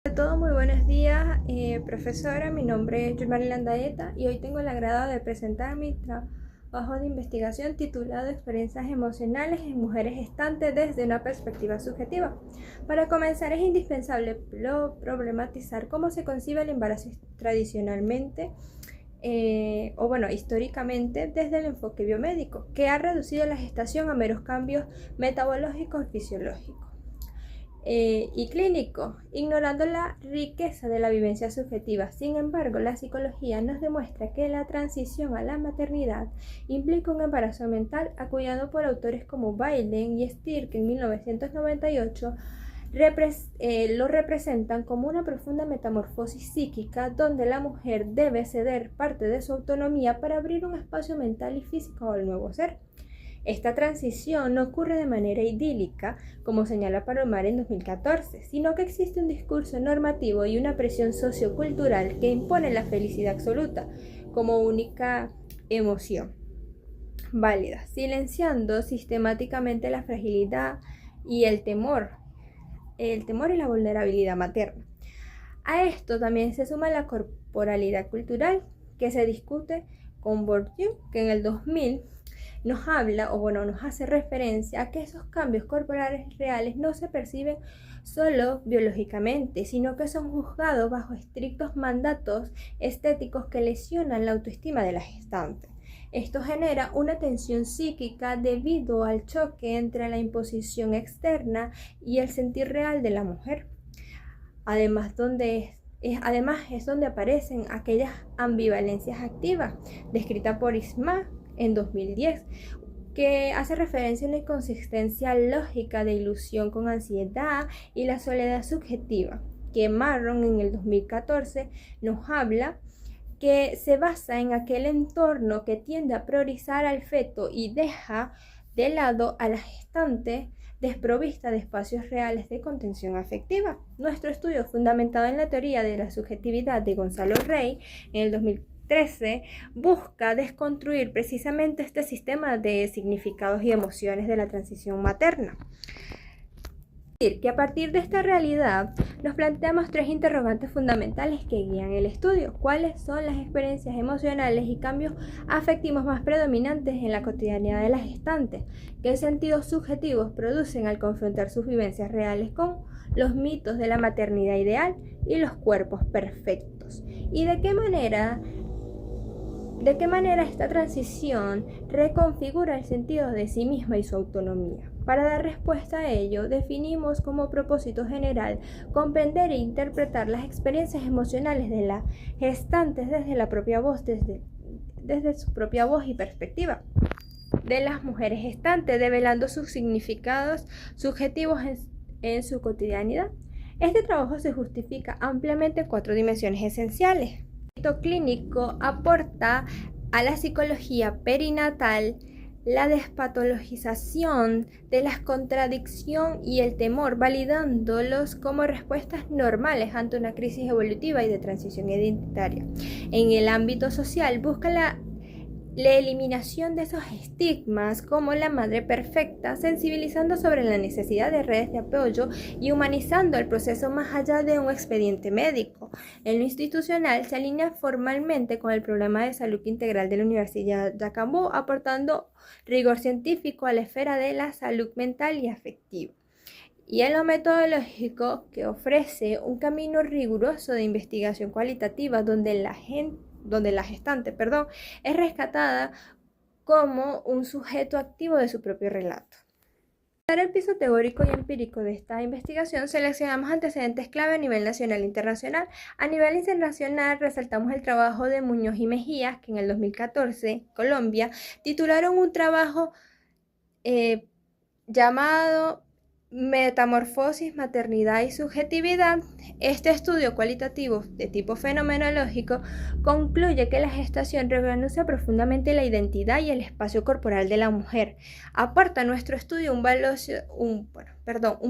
Hola a todos, muy buenos días, profesora. Mi nombre es Yulmari Landaeta y hoy tengo el agrado de presentar mi trabajo de investigación titulado Experiencias emocionales en mujeres gestantes desde una perspectiva subjetiva. Para comenzar, es indispensable problematizar cómo se concibe el embarazo tradicionalmente históricamente desde el enfoque biomédico, que ha reducido la gestación a meros cambios metabológicos y fisiológicos y clínico, ignorando la riqueza de la vivencia subjetiva. Sin embargo, la psicología nos demuestra que la transición a la maternidad implica un embarazo mental, acuñado por autores como Bailen y Stier, que en 1998 lo representan como una profunda metamorfosis psíquica donde la mujer debe ceder parte de su autonomía para abrir un espacio mental y físico al nuevo ser. Esta transición no ocurre de manera idílica, como señala Palomar en 2014, sino que existe un discurso normativo y una presión sociocultural que impone la felicidad absoluta como única emoción válida, silenciando sistemáticamente la fragilidad y el temor y la vulnerabilidad materna. A esto también se suma la corporalidad cultural, que se discute con Bourdieu, que en el 2000 nos hace referencia a que esos cambios corporales reales no se perciben solo biológicamente, sino que son juzgados bajo estrictos mandatos estéticos que lesionan la autoestima de la gestante. Esto genera una tensión psíquica debido al choque entre la imposición externa y el sentir real de la mujer. Además, es donde aparecen aquellas ambivalencias activas, descritas por Isma en 2010, que hace referencia a una inconsistencia lógica de ilusión con ansiedad y la soledad subjetiva, que Marron en el 2014 nos habla que se basa en aquel entorno que tiende a priorizar al feto y deja de lado a la gestante desprovista de espacios reales de contención afectiva. Nuestro estudio, fundamentado en la teoría de la subjetividad de Gonzalo Rey en el 2013, busca desconstruir precisamente este sistema de significados y emociones de la transición materna. Que a partir de esta realidad nos planteamos tres interrogantes fundamentales que guían el estudio. ¿Cuáles son las experiencias emocionales y cambios afectivos más predominantes en la cotidianidad de las gestantes? ¿Qué sentidos subjetivos producen al confrontar sus vivencias reales con los mitos de la maternidad ideal y los cuerpos perfectos? ¿Y de qué manera esta transición reconfigura el sentido de sí misma y su autonomía? Para dar respuesta a ello, definimos como propósito general comprender e interpretar las experiencias emocionales de las gestantes desde su propia voz y perspectiva de las mujeres gestantes, develando sus significados subjetivos en su cotidianidad. Este trabajo se justifica ampliamente en cuatro dimensiones esenciales. El clínico aporta a la psicología perinatal la despatologización de la contradicción y el temor, validándolos como respuestas normales ante una crisis evolutiva y de transición identitaria. En el ámbito social, busca la eliminación de esos estigmas como la madre perfecta, sensibilizando sobre la necesidad de redes de apoyo y humanizando el proceso más allá de un expediente médico. En lo institucional se alinea formalmente con el programa de salud integral de la Universidad de Cambó, aportando rigor científico a la esfera de la salud mental y afectiva. Y en lo metodológico, que ofrece un camino riguroso de investigación cualitativa donde la gestante es rescatada como un sujeto activo de su propio relato. Para el piso teórico y empírico de esta investigación, seleccionamos antecedentes clave a nivel nacional e internacional. A nivel internacional, resaltamos el trabajo de Muñoz y Mejías, que en el 2014, Colombia, titularon un trabajo llamado Metamorfosis, maternidad y subjetividad. Este estudio cualitativo de tipo fenomenológico concluye que la gestación reorganiza profundamente la identidad y el espacio corporal de la mujer. Aporta a nuestro estudio un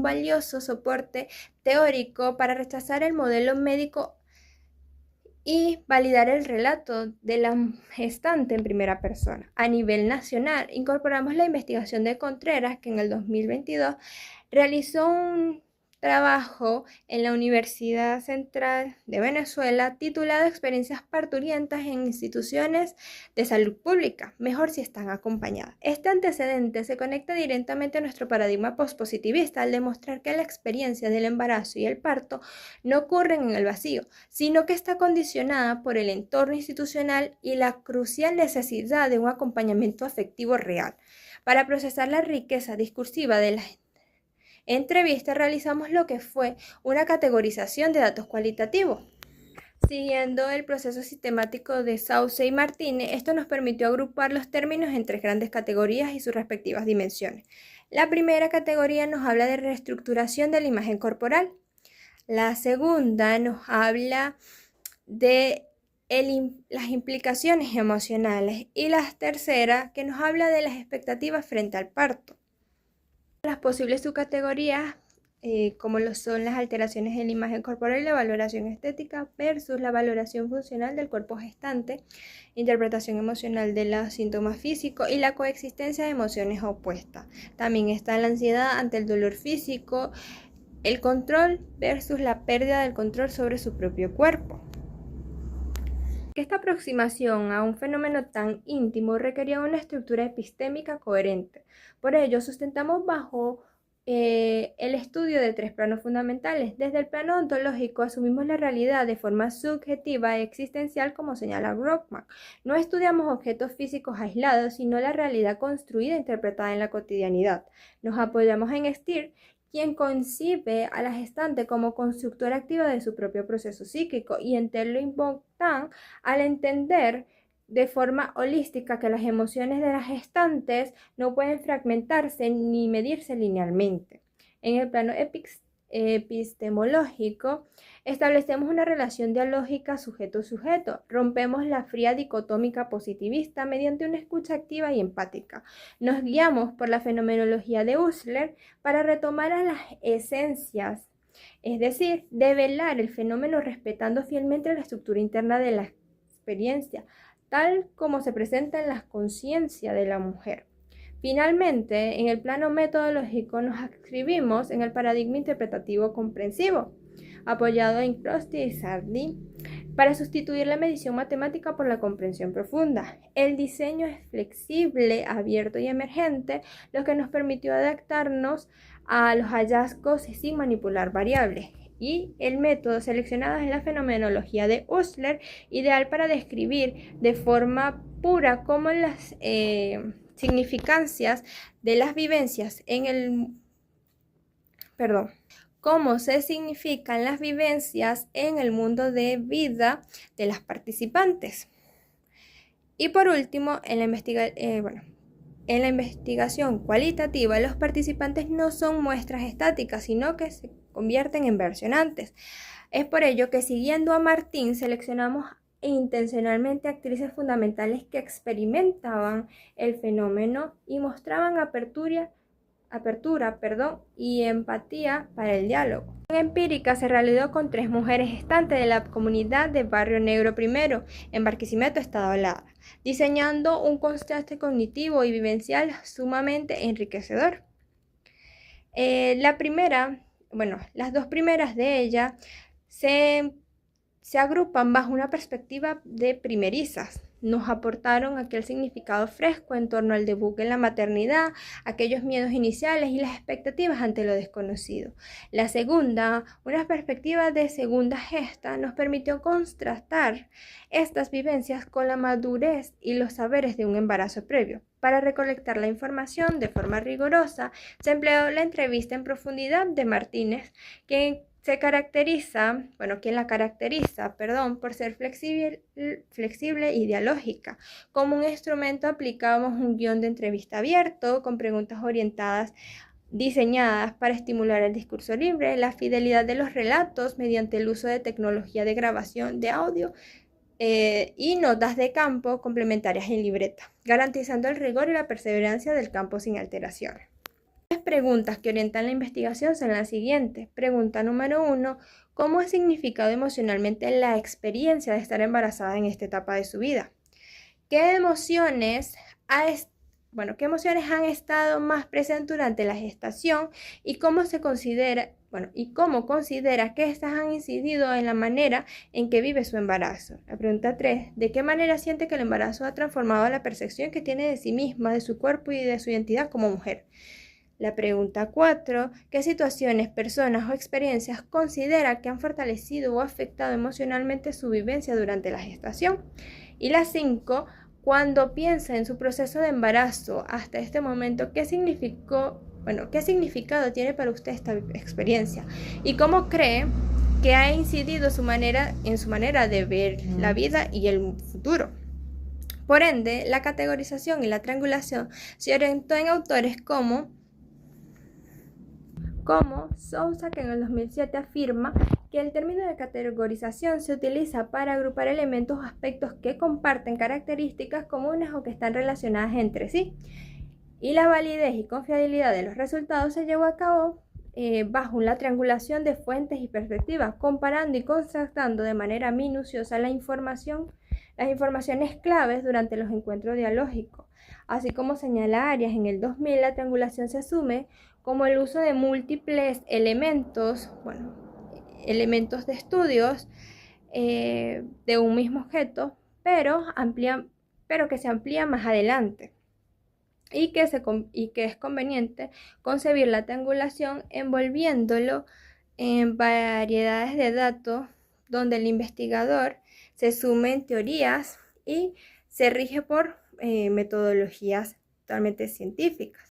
valioso soporte teórico para rechazar el modelo médico y validar el relato de la gestante en primera persona. A nivel nacional, incorporamos la investigación de Contreras, que en el 2022 realizó un trabajo en la Universidad Central de Venezuela titulado Experiencias parturientas en instituciones de salud pública, mejor si están acompañadas. Este antecedente se conecta directamente a nuestro paradigma pospositivista al demostrar que la experiencia del embarazo y el parto no ocurren en el vacío, sino que está condicionada por el entorno institucional y la crucial necesidad de un acompañamiento afectivo real. Para procesar la riqueza discursiva de las entrevistas realizamos lo que fue una categorización de datos cualitativos. Siguiendo el proceso sistemático de Sauce y Martínez, esto nos permitió agrupar los términos en 3 grandes categorías y sus respectivas dimensiones. La primera categoría nos habla de reestructuración de la imagen corporal. La segunda nos habla de las implicaciones emocionales y la tercera que nos habla de las expectativas frente al parto. Las posibles subcategorías como lo son las alteraciones en la imagen corporal y la valoración estética versus la valoración funcional del cuerpo gestante, interpretación emocional de los síntomas físicos y la coexistencia de emociones opuestas. También está la ansiedad ante el dolor físico, el control versus la pérdida del control sobre su propio cuerpo. Esta aproximación a un fenómeno tan íntimo requería una estructura epistémica coherente. Por ello, sustentamos bajo el estudio de 3 planos fundamentales. Desde el plano ontológico asumimos la realidad de forma subjetiva e existencial, como señala Brockman. No estudiamos objetos físicos aislados, sino la realidad construida e interpretada en la cotidianidad. Nos apoyamos en Stier, quien concibe a la gestante como constructora activa de su propio proceso psíquico, y en Terlo-Bontan al entender de forma holística que las emociones de las gestantes no pueden fragmentarse ni medirse linealmente. En el plano epistemológico, establecemos una relación dialógica sujeto-sujeto. Rompemos la fría dicotómica positivista mediante una escucha activa y empática. Nos guiamos por la fenomenología de Husserl para retomar a las esencias, es decir, develar el fenómeno respetando fielmente la estructura interna de la experiencia, tal como se presenta en la conciencia de la mujer. Finalmente, en el plano metodológico nos adscribimos en el paradigma interpretativo comprensivo, apoyado en Crosty y Sardi, para sustituir la medición matemática por la comprensión profunda. El diseño es flexible, abierto y emergente, lo que nos permitió adaptarnos a los hallazgos sin manipular variables. Y el método seleccionado es la fenomenología de Husserl, ideal para describir de forma pura cómo las significancias de las vivencias cómo se significan las vivencias en el mundo de vida de las participantes. Y por último, en la investigación cualitativa, los participantes no son muestras estáticas, sino que se convierten en versionantes. Es por ello que, siguiendo a Martín, seleccionamos intencionalmente actrices fundamentales que experimentaban el fenómeno y mostraban apertura y empatía para el diálogo. La empírica se realizó con 3 mujeres gestantes de la comunidad de Barrio Negro I, en Barquisimeto, Estado Lara, diseñando un contraste cognitivo y vivencial sumamente enriquecedor. Las 2 primeras de ellas se agrupan bajo una perspectiva de primerizas. Nos aportaron aquel significado fresco en torno al debut en la maternidad, aquellos miedos iniciales y las expectativas ante lo desconocido. La segunda, una perspectiva de segunda gesta, nos permitió contrastar estas vivencias con la madurez y los saberes de un embarazo previo. Para recolectar la información de forma rigurosa, se empleó la entrevista en profundidad de Martínez, quien la caracteriza por ser flexible y dialógica. Como un instrumento aplicamos un guión de entrevista abierto con preguntas diseñadas para estimular el discurso libre, la fidelidad de los relatos mediante el uso de tecnología de grabación de audio y notas de campo complementarias en libreta, garantizando el rigor y la perseverancia del campo sin alteraciones. Las preguntas que orientan la investigación son las siguientes. Pregunta número 1. ¿Cómo ha significado emocionalmente la experiencia de estar embarazada en esta etapa de su vida? ¿Qué emociones han estado más presentes durante la gestación y cómo se considera Bueno, ¿y cómo considera que estas han incidido en la manera en que vive su embarazo? La pregunta 3, ¿de qué manera siente que el embarazo ha transformado la percepción que tiene de sí misma, de su cuerpo y de su identidad como mujer? La pregunta 4, ¿qué situaciones, personas o experiencias considera que han fortalecido o afectado emocionalmente su vivencia durante la gestación? Y la 5, cuando piensa en su proceso de embarazo hasta este momento, ¿qué significado tiene para usted esta experiencia? ¿Y cómo cree que ha incidido en su manera de ver la vida y el futuro? Por ende, la categorización y la triangulación se orientó en autores como Sousa, que en el 2007 afirma que el término de categorización se utiliza para agrupar elementos o aspectos que comparten características comunes o que están relacionadas entre sí. Y la validez y confiabilidad de los resultados se llevó a cabo bajo la triangulación de fuentes y perspectivas, comparando y contrastando de manera minuciosa las informaciones claves durante los encuentros dialógicos. Así como señala Arias en el 2000, la triangulación se asume como el uso de múltiples elementos de estudios de un mismo objeto, pero que se amplía más adelante. Y que es conveniente concebir la triangulación envolviéndolo en variedades de datos donde el investigador se sume en teorías y se rige por metodologías totalmente científicas.